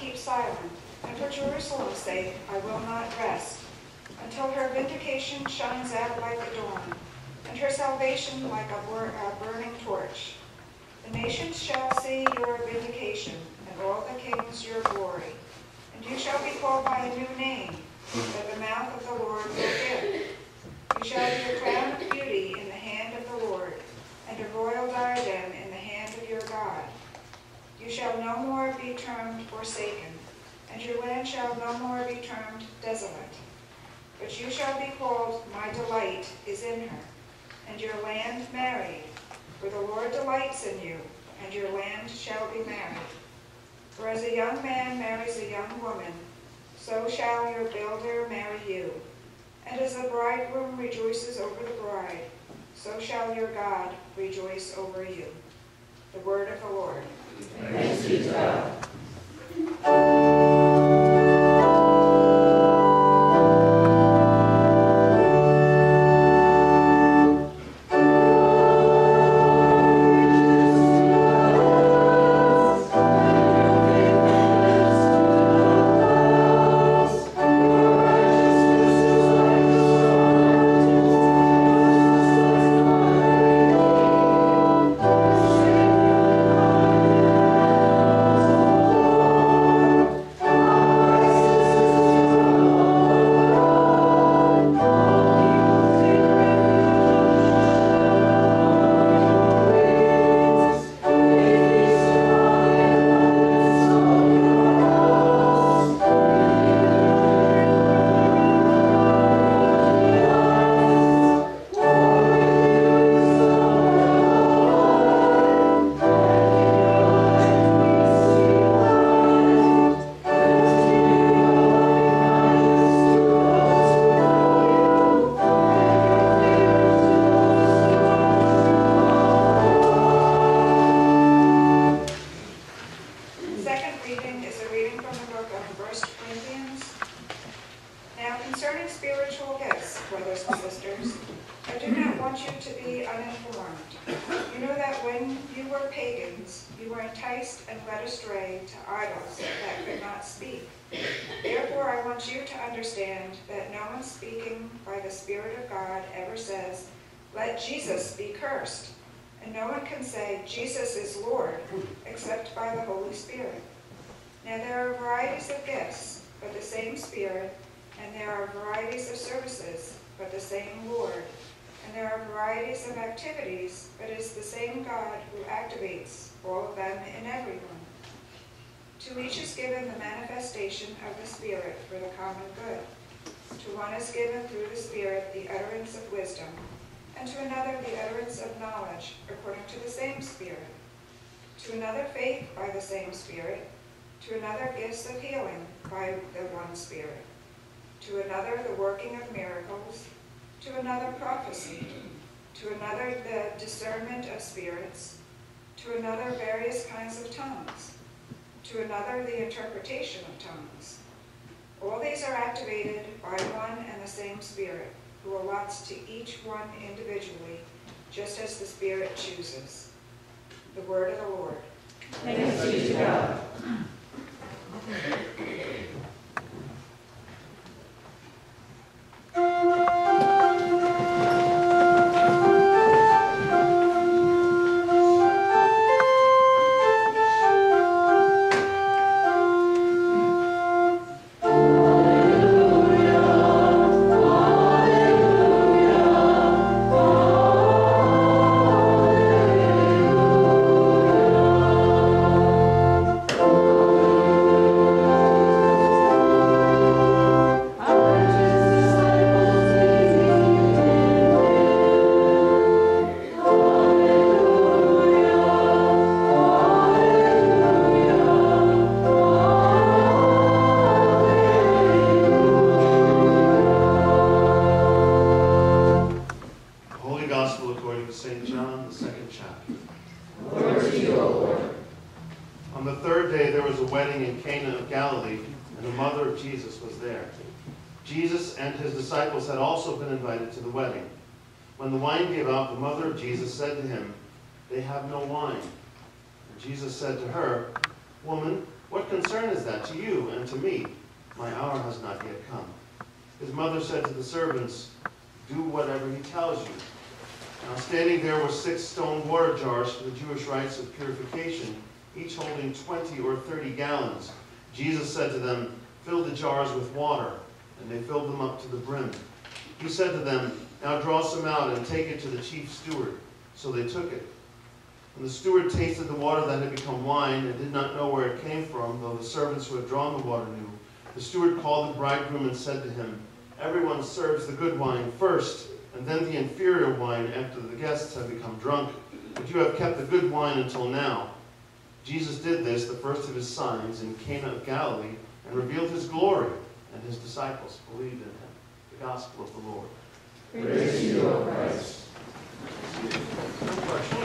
keep silent, and for Jerusalem's sake I will not rest, until her vindication shines out like the dawn, and her salvation like a burning torch. The nations shall see your vindication, and all the kings your glory. And you shall be called by a new name, that the mouth of the Lord will give. You shall be a crown of beauty in the hand of the Lord, and a royal diadem in the hand of your God. You shall no more be termed forsaken, and your land shall no more be termed desolate. But you shall be called, my delight is in her, and your land married. For the Lord delights in you, and your land shall be married. For as a young man marries a young woman, so shall your builder marry you. And as the bridegroom rejoices over the bride, so shall your God rejoice over you. The word of the Lord. Thanks be to God. Let Jesus be cursed. And no one can say, Jesus is Lord, except by the Holy Spirit. Now there are varieties of gifts, but the same Spirit, and there are varieties of services, but the same Lord. And there are varieties of activities, but it is the same God who activates all of them in everyone. To each is given the manifestation of the Spirit for the common good. To one is given through the Spirit the utterance of wisdom, and to another the utterance of knowledge according to the same Spirit. To another faith by the same Spirit. To another gifts of healing by the one Spirit. To another the working of miracles. To another prophecy. To another the discernment of spirits. To another various kinds of tongues. To another the interpretation of tongues. All these are activated by one and the same Spirit, who allots to each one individually, just as the Spirit chooses. The word of the Lord. Thanks be to God. Had also been invited to the wedding. When the wine gave out, the mother of Jesus said to him, "They have no wine." And Jesus said to her, "Woman, What concern is that to you and to me? My hour has not yet come." His mother said to the servants, "Do whatever he tells you." Now standing there were 6 stone water jars for the Jewish rites of purification, each holding 20 or 30 gallons. Jesus said to them, "Fill the jars with water," and they filled them up to the brim. He said to them, "Now draw some out and take it to the chief steward." So they took it. When the steward tasted the water that had become wine and did not know where it came from, though the servants who had drawn the water knew, the steward called the bridegroom and said to him, "Everyone serves the good wine first, and then the inferior wine after the guests have become drunk. But you have kept the good wine until now." Jesus did this, the first of his signs, in Cana of Galilee, and revealed his glory, and his disciples believed in him. The gospel of the Lord. Praise to you, O Christ. No question.